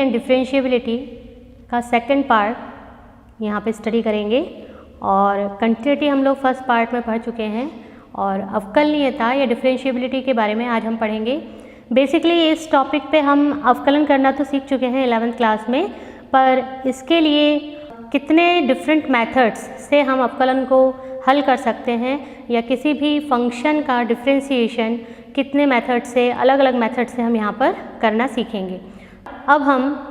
And differentiability का second part यहाँ पे स्टडी करेंगे। और कंटिन्यूटी हम लोग फर्स्ट पार्ट में पढ़ चुके हैं और अवकलनीयता या डिफरेंशिएबिलिटी के बारे में आज हम पढ़ेंगे। बेसिकली इस टॉपिक पे हम अवकलन करना तो सीख चुके हैं 11th क्लास में, पर इसके लिए कितने डिफरेंट मेथड्स से हम अवकलन को हल कर सकते हैं या किसी भी फंक्शन का डिफरेंशिएशन कितने मेथड से, अलग अलग मेथड से हम यहाँ पर करना सीखेंगे। अब हम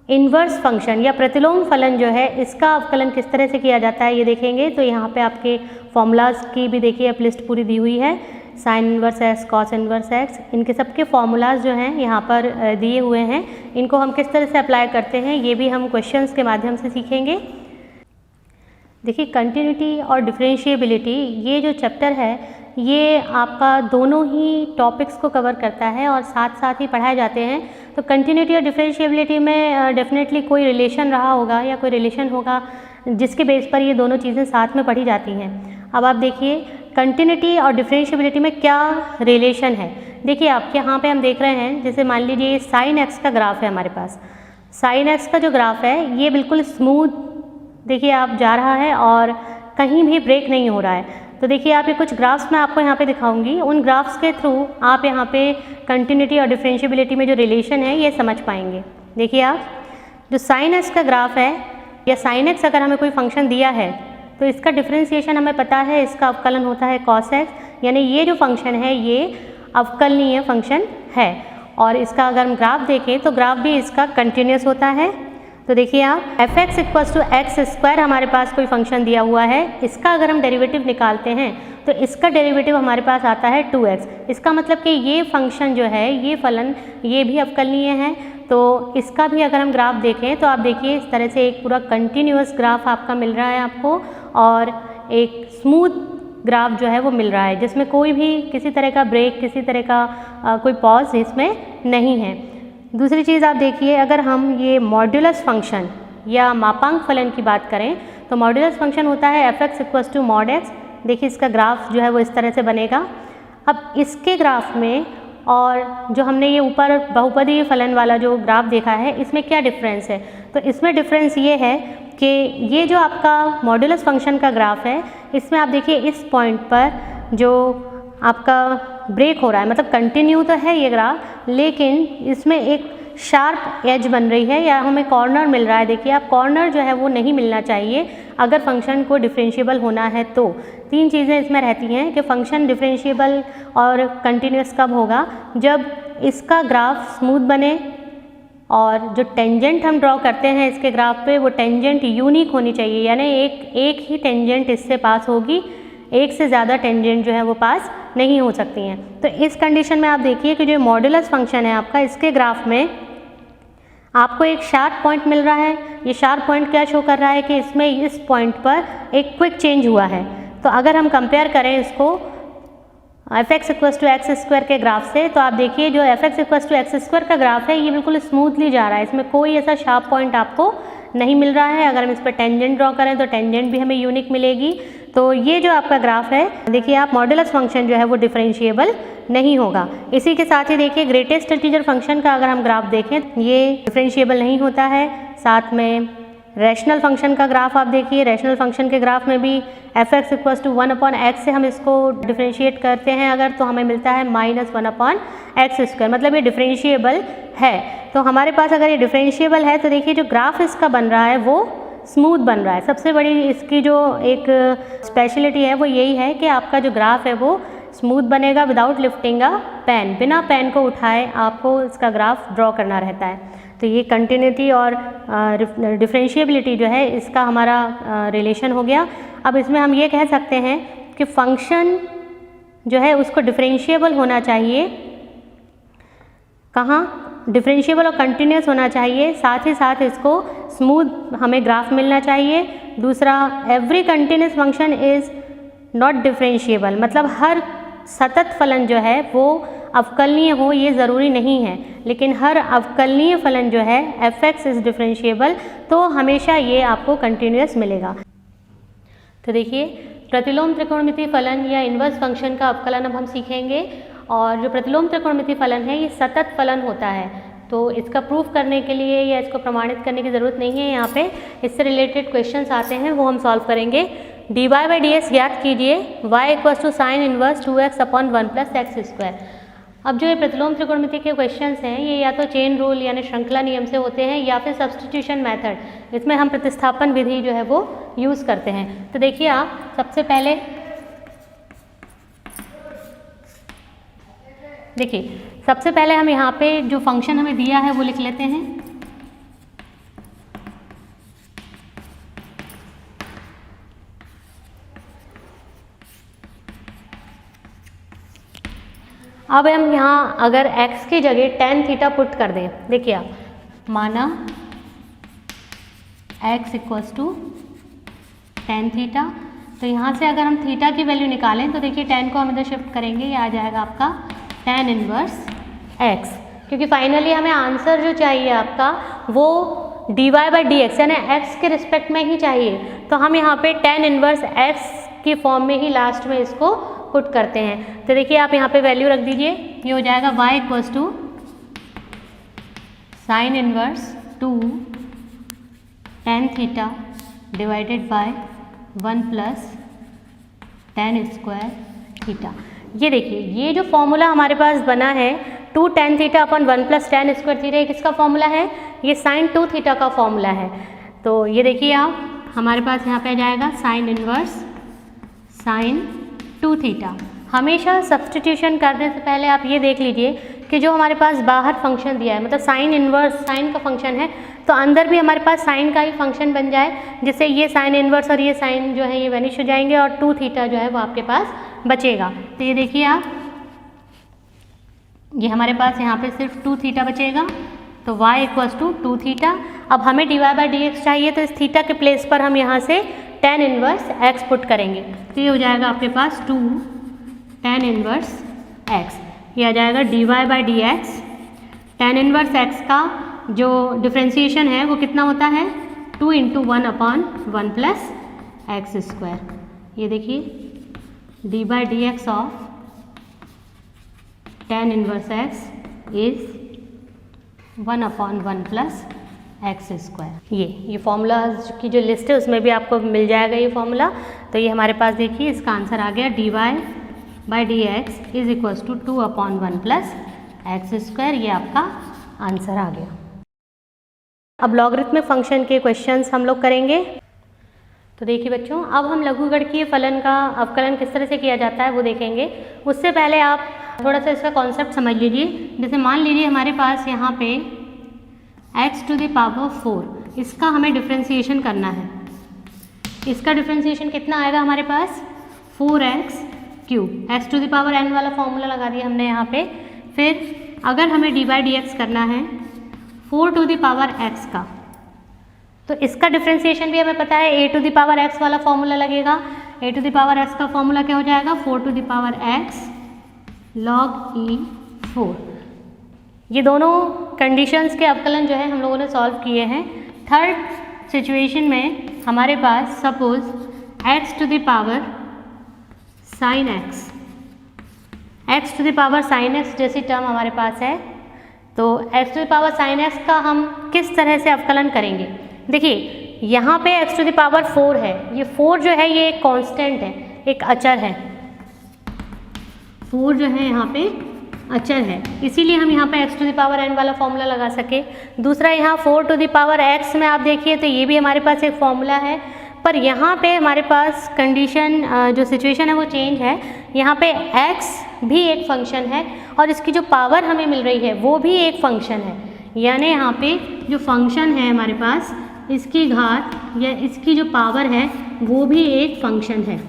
इन्वर्स फंक्शन या प्रतिलोम फलन जो है इसका अवकलन किस तरह से किया जाता है ये देखेंगे। तो यहाँ पे आपके फॉर्मूलाज की भी देखिए अब लिस्ट पूरी दी हुई है। Sign inverse x, cos inverse x, इनके सबके फॉर्मूलाज जो हैं यहाँ पर दिए हुए हैं। इनको हम किस तरह से अप्लाई करते हैं ये भी हम क्वेश्चंस के माध्यम से सीखेंगे। देखिए कंटिन्यूटी और डिफरेंशिएबिलिटी ये जो चैप्टर है ये आपका दोनों ही टॉपिक्स को कवर करता है और साथ साथ ही पढ़ाए जाते हैं। तो कंटिन्यूटी और डिफरेंशिएबिलिटी में डेफिनेटली कोई रिलेशन रहा होगा या कोई रिलेशन होगा जिसके बेस पर ये दोनों चीज़ें साथ में पढ़ी जाती हैं। अब आप देखिए कंटिन्यूटी और डिफरेंशिएबिलिटी में क्या रिलेशन है। देखिए आपके यहाँ पे हम देख रहे हैं, जैसे मान लीजिए साइन एक्स का ग्राफ है हमारे पास। साइन एक्स का जो ग्राफ है ये बिल्कुल स्मूथ देखिए आप जा रहा है और कहीं भी ब्रेक नहीं हो रहा है। तो देखिए आप ये कुछ ग्राफ्स मैं आपको यहाँ पे दिखाऊंगी, उन ग्राफ्स के थ्रू आप यहाँ पे कंटिन्यूटी और डिफरेंशिएबिलिटी में जो रिलेशन है ये समझ पाएंगे। देखिए आप जो साइन एक्स का ग्राफ है या साइन एक्स अगर हमें कोई फंक्शन दिया है तो इसका डिफरेंशिएशन हमें पता है, इसका अवकलन होता है कॉस एक्स, यानी ये जो फंक्शन है ये अवकलनीय फंक्शन है। और इसका अगर हम ग्राफ देखें तो ग्राफ भी इसका कंटिन्यूस होता है। तो देखिए आप f x equals to x square हमारे पास कोई फंक्शन दिया हुआ है, इसका अगर हम डेरिवेटिव निकालते हैं तो इसका डेरिवेटिव हमारे पास आता है 2x। इसका मतलब कि ये फंक्शन जो है ये फलन ये भी अवकलनीय है। तो इसका भी अगर हम ग्राफ देखें तो आप देखिए इस तरह से एक पूरा कंटिन्यूअस ग्राफ आपका मिल रहा है आपको और एक स्मूथ ग्राफ जो है वो मिल रहा है जिसमें कोई भी किसी तरह का ब्रेक, किसी तरह का कोई पॉज इसमें नहीं है। दूसरी चीज़ आप देखिए, अगर हम ये मॉड्यूलस फंक्शन या मापांक फलन की बात करें तो मॉड्यूलस फंक्शन होता है f x equals to mod x. देखिए इसका ग्राफ जो है वो इस तरह से बनेगा। अब इसके ग्राफ में और जो हमने ये ऊपर बहुपदी फलन वाला जो ग्राफ देखा है इसमें क्या डिफरेंस है, तो इसमें डिफरेंस ये है कि ये जो आपका मॉड्यूलस फंक्शन का ग्राफ है इसमें आप देखिए इस पॉइंट पर जो आपका ब्रेक हो रहा है, मतलब कंटिन्यू तो है ये ग्राफ लेकिन इसमें एक शार्प एज बन रही है या हमें कॉर्नर मिल रहा है। देखिए आप कॉर्नर जो है वो नहीं मिलना चाहिए अगर फंक्शन को डिफरेंशिएबल होना है। तो तीन चीज़ें इसमें रहती हैं कि फंक्शन डिफरेंशिएबल और कंटिन्यूस कब होगा, जब इसका ग्राफ स्मूथ बने और जो टेंजेंट हम ड्रॉ करते हैं इसके ग्राफ पे वो टेंजेंट यूनिक होनी चाहिए, यानी एक ही टेंजेंट इससे पास होगी, एक से ज़्यादा टेंजेंट जो है वो पास नहीं हो सकती हैं। तो इस कंडीशन में आप देखिए कि जो मॉड्यूलस फंक्शन है आपका इसके ग्राफ में आपको एक शार्प पॉइंट मिल रहा है। ये शार्प पॉइंट क्या शो कर रहा है कि इसमें इस पॉइंट पर एक क्विक चेंज हुआ है। तो अगर हम कंपेयर करें इसको f x equals to x square के ग्राफ से तो आप देखिए जो f x equals to x square का ग्राफ है ये बिल्कुल स्मूथली जा रहा है, इसमें कोई ऐसा शार्प पॉइंट आपको नहीं मिल रहा है। अगर हम इस पर टेंजेंट ड्रॉ करें तो टेंजेंट भी हमें यूनिक मिलेगी। तो ये जो आपका ग्राफ है देखिए आप मॉड्यूलस फंक्शन जो है वो डिफरेंशिएबल नहीं होगा। इसी के साथ ही देखिए ग्रेटेस्ट इंटीजर फंक्शन का अगर हम ग्राफ देखें ये डिफरेंशिएबल नहीं होता है। साथ में रैशनल फंक्शन का ग्राफ आप देखिए, रैशनल फंक्शन के ग्राफ में भी F x equals to 1/x से हम इसको डिफरेंशिएट करते हैं अगर तो हमें मिलता है -1/x², मतलब ये डिफरेंशिएबल है। तो हमारे पास अगर ये डिफरेंशिएबल है तो देखिए जो ग्राफ इसका बन रहा है वो स्मूथ बन रहा है। सबसे बड़ी इसकी जो एक स्पेशलिटी है वो यही है कि आपका जो ग्राफ है वो स्मूथ बनेगा विदाउट लिफ्टिंग अ पेन, बिना पेन को उठाए आपको इसका ग्राफ ड्रॉ करना रहता है। तो ये कंटिन्यूटी और डिफरेंशिएबिलिटी जो है इसका हमारा रिलेशन हो गया। अब इसमें हम ये कह सकते हैं कि फंक्शन जो है उसको डिफरेंशिएबल होना चाहिए, कहाँ डिफरेंशिएबल और कंटिन्यूस होना चाहिए, साथ ही साथ इसको स्मूथ हमें ग्राफ मिलना चाहिए। दूसरा every continuous function is not differentiable, मतलब हर सतत फलन जो है वो अवकलनीय हो ये ज़रूरी नहीं है, लेकिन हर अवकलनीय फलन जो है एफ एक्स इज़ डिफरेंशिएबल, तो हमेशा ये आपको कंटिन्यूस मिलेगा। तो देखिए प्रतिलोम त्रिकोणमितीय फलन या इन्वर्स फंक्शन का अवकलन अब हम सीखेंगे। और जो प्रतिलोम त्रिकोणमितीय फलन है ये सतत फलन होता है। तो तो इसका प्रूफ करने के लिए या इसको प्रमाणित करने की ज़रूरत नहीं है। यहाँ पे इससे रिलेटेड क्वेश्चंस आते हैं, वो हम सॉल्व करेंगे। dy बाई डी एक्स ज्ञात कीजिए, y equals to sine inverse 2x upon 1 plus x square. अब जो ये प्रतिलोम त्रिकोणमिति के क्वेश्चंस हैं ये या तो चेन रूल यानी श्रृंखला नियम से होते हैं या फिर सब्स्टिट्यूशन मेथड, इसमें हम प्रतिस्थापन विधि जो है वो यूज़ करते हैं। तो देखिए आप सबसे पहले सबसे पहले हम यहाँ पे जो फंक्शन हमें दिया है वो लिख लेते हैं। अब हम यहाँ अगर x की जगह tan थीटा पुट कर दें, देखिए आप माना x equals to tan theta, तो यहाँ से अगर हम थीटा की वैल्यू निकालें तो देखिए tan को हम इधर शिफ्ट करेंगे, ये आ जाएगा आपका tan इनवर्स x, क्योंकि फाइनली हमें आंसर जो चाहिए आपका वो dy बाई डी एक्स यानी x के रिस्पेक्ट में ही चाहिए। तो हम यहाँ पे tan इनवर्स x की फॉर्म में ही लास्ट में इसको पुट करते हैं। तो देखिए आप यहाँ पे वैल्यू रख दीजिए, ये हो जाएगा y equals to sine inverse 2 tan theta divided by 1 plus tan square theta. ये देखिए ये जो फॉर्मूला हमारे पास बना है 2 tan theta upon 1 plus tan square theta, ये किसका फॉर्मूला है? ये साइन 2 थीटा का फॉर्मूला है। तो ये देखिए आप हमारे पास यहाँ पे आ जाएगा साइन इनवर्स साइन 2 थीटा। हमेशा सब्स्टिट्यूशन करने से पहले आप ये देख लीजिए कि जो हमारे पास बाहर फंक्शन दिया है, मतलब साइन इनवर्स साइन का फंक्शन है, तो अंदर भी हमारे पास साइन का ही फंक्शन बन जाए, जिससे ये साइन इनवर्स और ये साइन जो है ये वैनिश हो जाएंगे और 2 थीटा जो है वो आपके पास बचेगा। तो ये देखिए आप, ये हमारे पास यहाँ पे सिर्फ 2 थीटा बचेगा, तो y इक्वल्स टू 2 थीटा। अब हमें dy बाई डी एक्स चाहिए, तो इस थीटा के प्लेस पर हम यहाँ से tan इनवर्स x पुट करेंगे, तो ये हो जाएगा आपके पास 2 tan इनवर्स x, ये आ जाएगा dy by D x. tan inverse x का जो डिफ्रेंसिएशन है वो कितना होता है? 2 into 1 upon 1 plus x square. ये देखिए dy by D x of tan inverse x is 1 upon 1 plus x square. ये फॉर्मूलाज की जो लिस्ट है उसमें भी आपको मिल जाएगा ये फॉर्मूला। तो ये हमारे पास देखिए इसका आंसर आ गया dy by D x is equals to 2 upon 1 plus x square, ये आपका आंसर आ गया। अब लॉगरिथमिक फंक्शन के क्वेश्चंस हम लोग करेंगे। तो देखिए बच्चों, अब हम लघुगणकीय फलन का अवकलन किस तरह से किया जाता है वो देखेंगे। उससे पहले आप थोड़ा सा इसका कॉन्सेप्ट समझ लीजिए। जैसे मान लीजिए हमारे पास यहाँ पे x टू द पावर 4, इसका हमें डिफ्रेंसिएशन करना है। इसका डिफ्रेंसिएशन कितना आएगा हमारे पास? 4x cube, x to the power n वाला फॉर्मूला लगा दिया हमने यहाँ पे। फिर अगर हमें डी बाई डी एक्स करना है 4 टू द पावर x का, तो इसका डिफ्रेंसिएशन भी हमें पता है, a to the power x वाला फॉर्मूला लगेगा। a to the power x का फॉर्मूला क्या हो जाएगा? 4 to the power x log e 4। ये दोनों कंडीशंस के अवकलन जो है हम लोगों ने सॉल्व किए हैं। थर्ड सिचुएशन में हमारे पास suppose x to the power sine x to the power sine x जैसी टर्म हमारे पास है, तो x to the power sine x का हम किस तरह से अवकलन करेंगे? देखिए यहाँ पे x टू द पावर 4 है, ये 4 जो है ये एक कांस्टेंट है, एक अचर है। 4 जो है यहाँ पे अचर है, इसीलिए हम यहाँ पे x to the power n वाला फॉर्मूला लगा सके। दूसरा यहाँ 4 टू द पावर x में आप देखिए तो ये भी हमारे पास एक फॉर्मूला है, पर यहाँ पे हमारे पास कंडीशन जो सिचुएशन है वो चेंज है। यहाँ पे x भी एक फंक्शन है और इसकी जो पावर हमें मिल रही है वो भी एक फंक्शन है, यानी यहाँ पे जो फंक्शन है हमारे पास इसकी घात या इसकी जो पावर है वो भी एक फंक्शन है।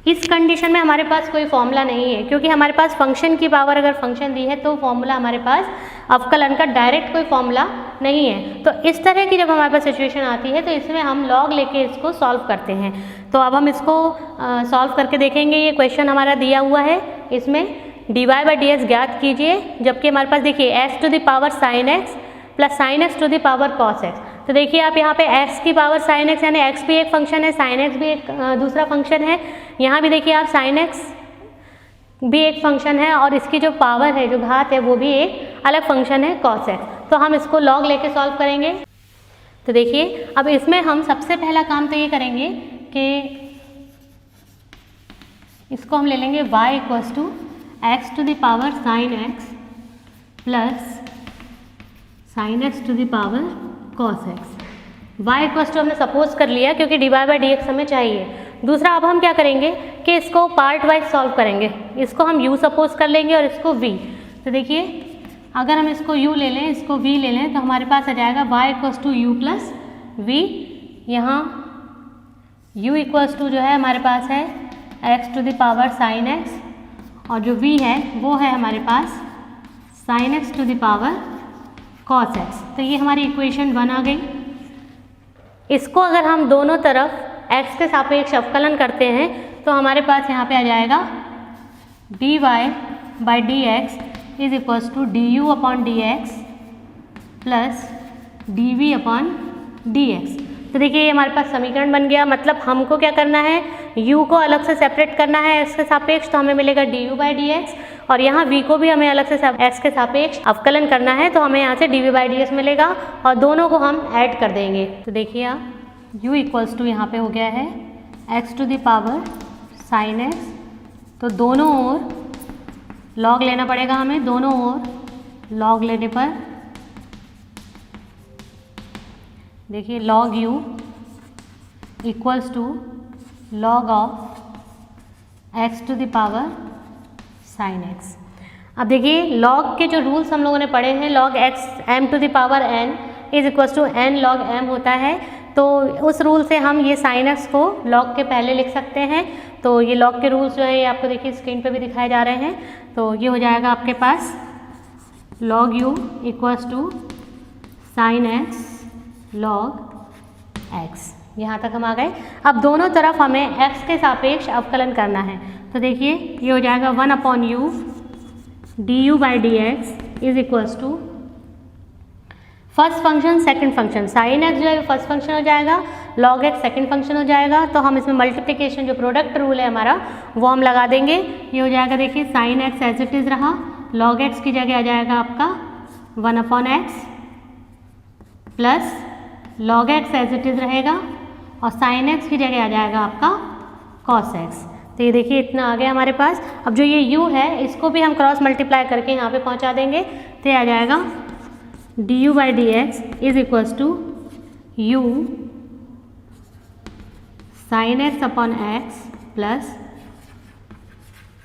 इस कंडीशन में हमारे पास कोई फॉर्मूला नहीं है, क्योंकि हमारे पास फंक्शन की पावर अगर फंक्शन दी है तो फॉर्मूला हमारे पास अवकलन का डायरेक्ट कोई फॉर्मूला नहीं है। तो इस तरह की जब हमारे पास सिचुएशन आती है तो इसमें हम लॉग लेके इसको सॉल्व करते हैं। तो अब हम इसको सॉल्व करके देखेंगे। ये क्वेश्चन हमारा दिया हुआ है, इसमें dy बाई डी एक्स ज्ञात कीजिए, जबकि हमारे पास देखिए x to the power sine x plus sine x to the power cos x। तो देखिए आप यहाँ पे x की पावर साइन x यानी x भी एक फंक्शन है, साइन x भी एक दूसरा फंक्शन है। यहाँ भी देखिए आप साइन x भी एक फंक्शन है और इसकी जो पावर है, जो घात है, वो भी एक अलग फंक्शन है cos x। तो हम इसको log लेके सॉल्व करेंगे। तो देखिए अब इसमें हम सबसे पहला काम तो ये करेंगे कि इसको हम ले लेंगे y equals to x to the power sine x plus sine x to the power cos x। y equals to हमने सपोज कर लिया क्योंकि dy बाई डी एक्स हमें चाहिए। दूसरा अब हम क्या करेंगे कि इसको पार्ट वाइज सॉल्व करेंगे। इसको हम u सपोज कर लेंगे और इसको v। तो देखिए अगर हम इसको u ले लें, इसको v ले लें, तो हमारे पास आ जाएगा y equals to u plus v। यहाँ u इक्वल्स टू जो है हमारे पास है x to the power sine x और जो v है वो है हमारे पास sine x to the power cos x। तो ये हमारी इक्वेशन 1 आ गई। इसको अगर हम दोनों तरफ x के सापेक्ष अवकलन करते हैं तो हमारे पास यहाँ पे आ जाएगा dy by D x is equals to d u upon d x plus d v upon d x. तो देखिए ये हमारे पास समीकरण बन गया। मतलब हमको क्या करना है, u को अलग से सेपरेट करना है x के सापेक्ष, तो हमें मिलेगा D you by D x, और यहाँ v को भी हमें अलग से x के सापेक्ष अवकलन करना है, तो हमें यहाँ से d v by D x मिलेगा और दोनों को हम ऐड कर देंगे। तो देखिए आप u इक्वल्स टू यहाँ पे हो गया है x to the power sine x, तो दोनों ओर log लेना पड़ेगा हमें। दोनों ओर log लेने पर देखिए log u equals to log of x to the power sine x। अब देखिए log के जो रूल्स हम लोगों ने पढ़े हैं, log x m to the power n is equals to n log m होता है। तो उस रूल से हम ये साइन एक्स को log के पहले लिख सकते हैं। तो ये log के रूल्स जो है ये आपको देखिए स्क्रीन पे भी दिखाए जा रहे हैं। तो ये हो जाएगा आपके पास log u equals to sine x log x। यहाँ तक हम आ गए। अब दोनों तरफ हमें x के सापेक्ष अवकलन करना है। तो देखिए ये हो जाएगा 1 upon u d you by D x is equals to first function second function. Sine x जो है फर्स्ट फंक्शन हो जाएगा, log x सेकंड फंक्शन हो जाएगा। तो हम इसमें मल्टीप्लिकेशन जो प्रोडक्ट रूल है हमारा वो हम लगा देंगे। ये हो जाएगा देखिए sine x as it is रहा, log x की जगह आ जाएगा आपका 1 upon x plus log x as it is रहेगा और साइन x की जगह आ जाएगा आपका cos x। तो ये देखिए इतना आ गया हमारे पास। अब जो ये u है इसको भी हम क्रॉस मल्टीप्लाई करके यहाँ पे पहुँचा देंगे। तो ये आ जाएगा D you by D x is equals to u sine x upon x plus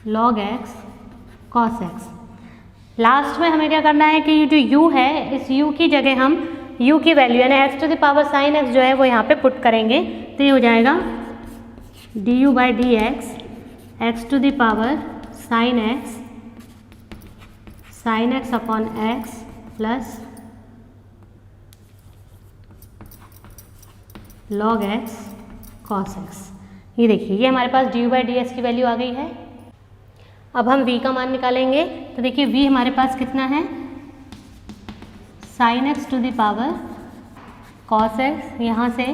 log x cos x। Last में हमें क्या करना है कि ये जो u है इस u की जगह हम u की वैल्यू यानी x to the power sine x जो है वो यहाँ पे पुट करेंगे। तो ये हो जाएगा D you by D X to the power sine x upon x plus log x cos x। ये देखिए ये हमारे पास D you by D x की वैल्यू आ गई है। अब हम v का मान निकालेंगे। तो देखिए v हमारे पास कितना है, sine x to the power cos x। यहाँ से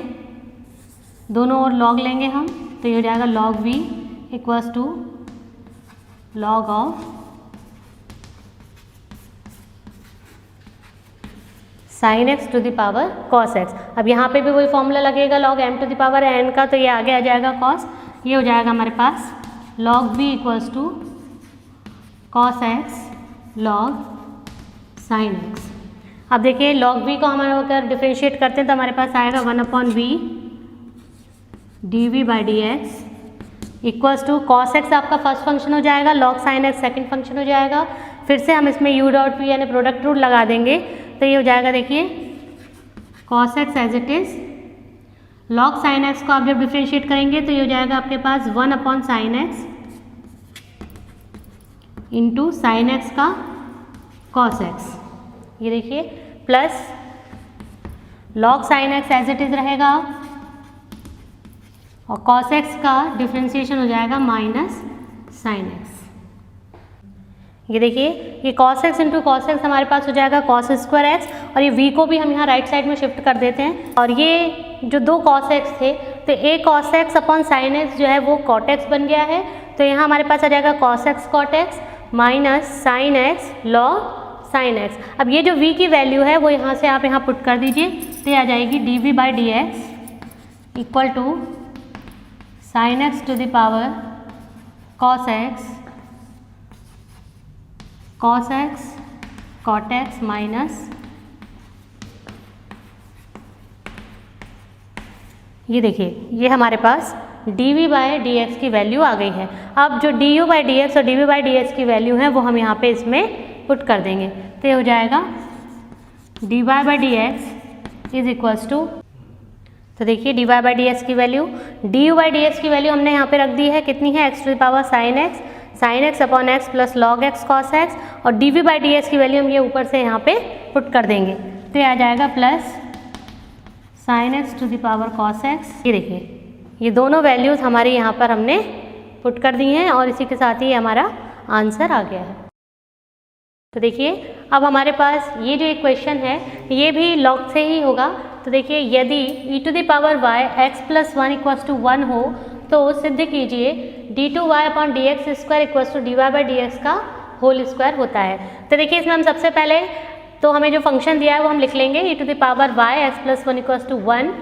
दोनों ओर log लेंगे हम, तो ये हो जाएगा log v equals to log of sine x to the power cos x। अब यहाँ पे भी वही फॉर्मूला लगेगा log m to the power n का, तो ये आगे आ जाएगा cos। ये हो जाएगा हमारे पास log v equals to cos x log sine x। अब देखिए log v को हमारे अगर डिफ्रेंशिएट करते हैं तो हमारे पास आएगा 1 upon v d v by D x equals to cos x आपका फर्स्ट फंक्शन हो जाएगा, log sine x second function हो जाएगा। फिर से हम इसमें u डॉट v यानी प्रोडक्ट रूल लगा देंगे। तो ये हो जाएगा देखिए cos x as it is, log sine x को आप जब डिफ्रेंशिएट करेंगे तो ये हो जाएगा आपके पास 1 upon sine x into sine x का cos x। ये देखिए plus log sine x as it is रहेगा और cos x का डिफ्रेंशिएशन हो जाएगा माइनस साइन x। ये देखिए ये cos x into cos x हमारे पास हो जाएगा cos स्क्वायर x, और ये v को भी हम यहाँ राइट साइड में शिफ्ट कर देते हैं। और ये जो दो cos x थे तो a cos x upon sine x जो है वो cot x बन गया है। तो यहाँ हमारे पास आ जाएगा cos x cot x minus sign x log sine x. अब ये जो v की वैल्यू है वो यहाँ से आप यहाँ पुट कर दीजिए, तो ये आ जाएगी dv by D x equal to sine x to the power cos x cot x minus ये देखिए ये हमारे पास dv बाई डी एक्स की वैल्यू आ गई है। अब जो du बाई डी एक्स और dv बाई डी एक्स की वैल्यू है वो हम यहाँ पे इसमें पुट कर देंगे, तो ये हो जाएगा dy by D x is equals to, तो देखिए dy बाई डी एक्स की value, du by D x की वैल्यू हमने यहाँ पे रख दी है, कितनी है x to the power sine x upon x plus log x cos x, और dv बाई डी एक्स की वैल्यू हम ये ऊपर से यहाँ पे पुट कर देंगे, तो ये आ जाएगा plus sine x to the power cos x. ये देखिए ये दोनों वैल्यूज़ हमारी यहाँ पर हमने पुट कर दी हैं और इसी के साथ ही हमारा आंसर आ गया है। तो देखिए अब हमारे पास ये जो इक्वेशन है ये भी लॉग से ही होगा। तो देखिए यदि e to the power y x plus 1 equals to 1 हो तो सिद्ध कीजिए d2y upon d x square equals to dy by D x का होल स्क्वायर होता है। तो देखिए इसमें हम सबसे पहले तो हमें जो फंक्शन दिया है वो हम लिख लेंगे e to the power y x plus 1 equals to 1।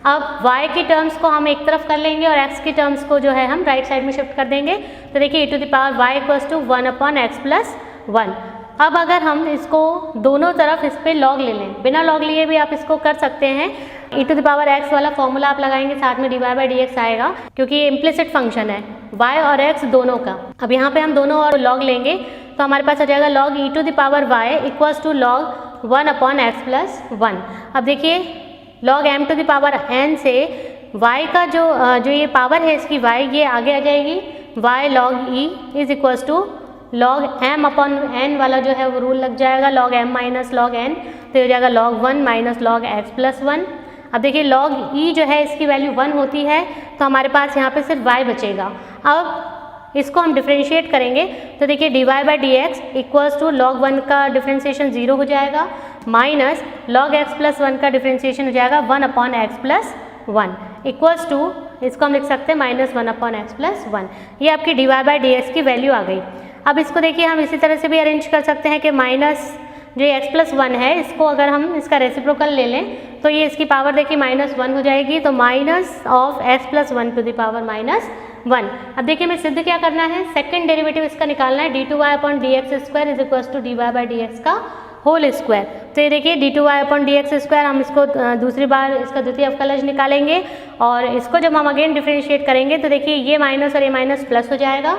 अब y की टर्म्स को हम एक तरफ कर लेंगे और x की टर्म्स को जो है हम राइट साइड में शिफ्ट कर देंगे। तो देखिए e to the power y equals to 1 upon x plus 1। अब अगर हम इसको दोनों तरफ इस पर लॉग ले लें, बिना लॉग लिए भी आप इसको कर सकते हैं, e to the power x वाला फॉर्मूला आप लगाएंगे, साथ में dy बाई डी एक्स आएगा क्योंकि ये इम्प्लिसिट फंक्शन है y और x दोनों का। अब यहाँ पे हम दोनों और लॉग लेंगे तो हमारे पास आ जाएगा log e to the power y equals to log 1 upon x plus 1। अब देखिए log m to the power n से y का जो ये पावर है इसकी y ये आगे आ जाएगी, y log e is equals to log m upon n वाला जो है वो रूल लग जाएगा, log m minus log n, तो हो जाएगा log 1 minus log x plus 1। अब देखिए लॉग e जो है इसकी वैल्यू 1 होती है तो हमारे पास यहाँ पे सिर्फ y बचेगा। अब इसको हम डिफ्रेंशिएट करेंगे तो देखिए dy by D x equals to log 1 का डिफ्रेंशिएशन 0 हो जाएगा माइनस लॉग x प्लस 1 का डिफ्रेंशिएशन हो जाएगा 1 upon x plus 1 equals to, इसको हम लिख सकते हैं माइनस 1 अपॉन एक्स प्लस 1। ये आपकी dy बाई डी एक्स की वैल्यू आ गई। अब इसको देखिए हम इसी तरह से भी अरेंज कर सकते हैं कि माइनस जो x प्लस 1 है इसको अगर हम इसका रेसिप्रोकल ले लें तो ये इसकी पावर देखिए माइनस 1 हो जाएगी, तो minus of x plus 1 to the power minus 1। अब देखिए मैं सिद्ध क्या करना है, सेकंड डेरिवेटिव इसका निकालना है, d2y upon d x square is equals to dy by D x का होल स्क्वायर। तो ये देखिए d2y upon d x square हम इसको दूसरी बार इसका द्वितीय अवकलज निकालेंगे और इसको जब हम अगेन डिफ्रेंशिएट करेंगे तो देखिए ये माइनस और ये माइनस प्लस हो जाएगा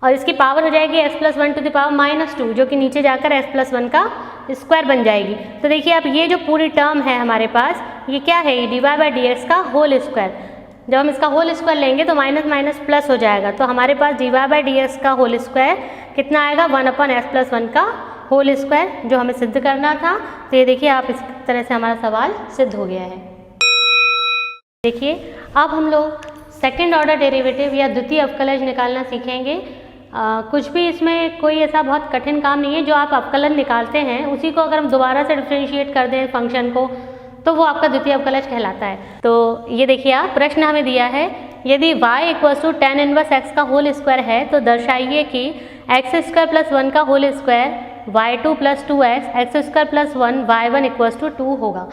और इसकी पावर हो जाएगी x plus 1 to the power minus 2 जो कि नीचे जाकर x प्लस 1 का स्क्वायर बन जाएगी। तो देखिए अब ये जो पूरी टर्म है हमारे पास ये क्या है, ये dy बाई डी एक्स का होल स्क्वायर। जब हम इसका होल स्क्वायर लेंगे तो माइनस माइनस प्लस हो जाएगा, तो हमारे पास dy बाई डी एक्स का होल स्क्वायर कितना आएगा 1 अपॉन एक्स प्लस 1 का होल स्क्वायर जो हमें सिद्ध करना था। तो ये देखिए आप इस तरह से हमारा सवाल सिद्ध हो गया है। देखिए अब हम लोग सेकेंड ऑर्डर डेरिवेटिव या द्वितीय अवकलज निकालना सीखेंगे। कुछ भी इसमें कोई ऐसा बहुत कठिन काम नहीं है, जो आप अवकलन निकालते हैं उसी को अगर हम दोबारा से डिफ्रेंशिएट कर दें फंक्शन को तो वो आपका द्वितीय अवकलज कहलाता है। तो ये देखिए आप प्रश्न हमें दिया है, यदि y equals to tan inverse x का होल स्क्वायर है तो दर्शाइए कि x स्क्वायर प्लस 1 का whole square y2 plus 2x x square plus 1 y1 equals to 2 होगा।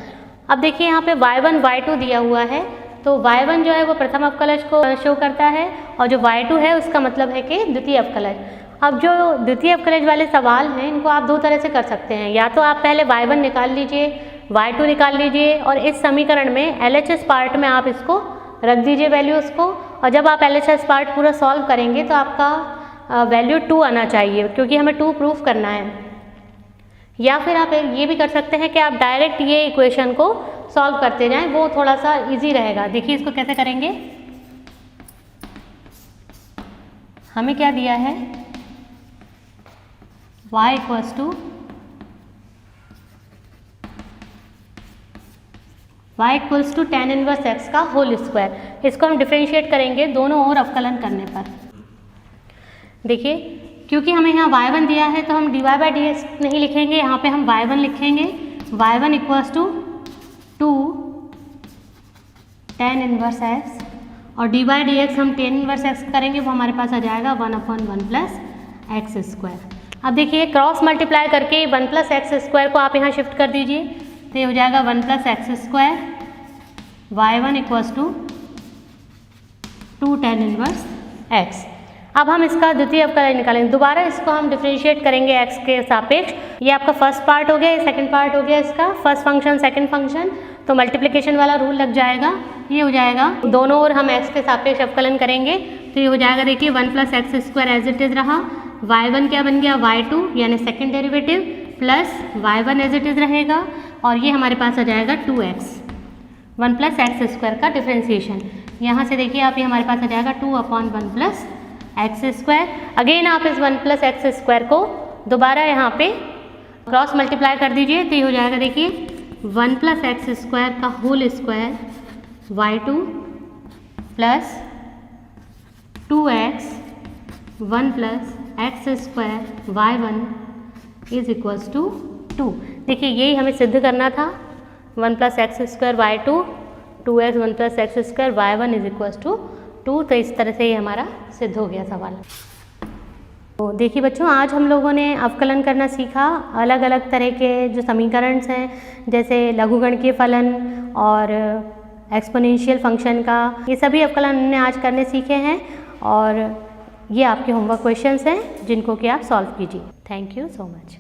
अब देखिए यहाँ पे y1 y2 दिया हुआ है, तो y1 जो है वो प्रथम अवकलज को शो करता है और जो y2 है उसका मतलब है कि द्वितीय अवकलज। अब जो द्वितीय अवकलज वाले सवाल हैं इनको आप दो तरह से कर सकते हैं, या तो आप पहले y1 निकाल लीजिए, y2 निकाल लीजिए और इस समीकरण में LHS पार्ट में आप इसको रख दीजिए वैल्यूज़ को, और जब आप LHS पार्ट पूरा सॉल्व करेंगे तो आपका वैल्यू 2 आना चाहिए क्योंकि हमें 2 प्रूफ करना है। या फिर आप ये भी कर सकते हैं कि आप डायरेक्ट ये इक्वेशन को सॉल्व करते जाएं, वो थोड़ा सा इजी रहेगा। देखिए इसको कैसे करेंगे, हमें क्या दिया है y equals to tan inverse x का होल स्क्वायर। इसको हम डिफ्रेंशिएट करेंगे दोनों ओर अवकलन करने पर। देखिए क्योंकि हमें यहाँ y1 दिया है तो हम dy बाई डी एक्स नहीं लिखेंगे, यहाँ पे हम y1 लिखेंगे। y1 equals to 2 tan inverse x और dy dx हम tan इनवर्स x करेंगे, वो हमारे पास आ जाएगा 1/1 प्लस एक्स स्क्वायर। अब देखिए क्रॉस मल्टीप्लाई करके 1 प्लस एक्स स्क्वायर को आप यहाँ शिफ्ट कर दीजिए, तो ये हो जाएगा 1 plus x square y1 equals to 2 tan inverse x। अब हम इसका द्वितीय अवकलन निकालेंगे, दोबारा इसको हम डिफरेंशिएट करेंगे x के सापेक्ष। ये आपका फर्स्ट पार्ट हो गया, ये सेकंड पार्ट हो गया इसका, फर्स्ट फंक्शन सेकंड फंक्शन, तो मल्टीप्लिकेशन वाला रूल लग जाएगा। ये हो जाएगा दोनों ओर हम x के सापेक्ष अवकलन करेंगे, तो ये हो जाएगा देखिए 1 plus x square as it is रहा, y1 क्या बन गया y2 यानी second derivative plus y1 as it is रहेगा, और ये हमारे पास आ जाएगा 2x 1 प्लस एक्स स्क्वायर का डिफ्रेंसिएशन। यहाँ से देखिए आप, ये हमारे पास आ जाएगा 2/1 प्लस एक्स स्क्वायर। अगेन आप इस 1 प्लस एक्स स्क्वायर को दोबारा यहाँ पे क्रॉस मल्टीप्लाई कर दीजिए, तो ये हो जाएगा देखिए 1 प्लस एक्स स्क्वायर का whole square y2 plus 2x 1 plus x square y1 is equals to 2। देखिए यही हमें सिद्ध करना था, 1 plus x square y2 2x 1 plus x square y1 is equals to 2। तो इस तरह से ये हमारा सिद्ध हो गया सवाल। तो देखिए बच्चों, आज हम लोगों ने अवकलन करना सीखा। अलग अलग तरह के जो समीकरण हैं, जैसे लघुगणकीय फलन और एक्सपोनेंशियल फंक्शन का, ये सभी अवकलन हमने आज करने सीखे हैं, और ये आपके होमवर्क क्वेश्चंस हैं जिनको कि आप सॉल्व कीजिए। Thank you so much.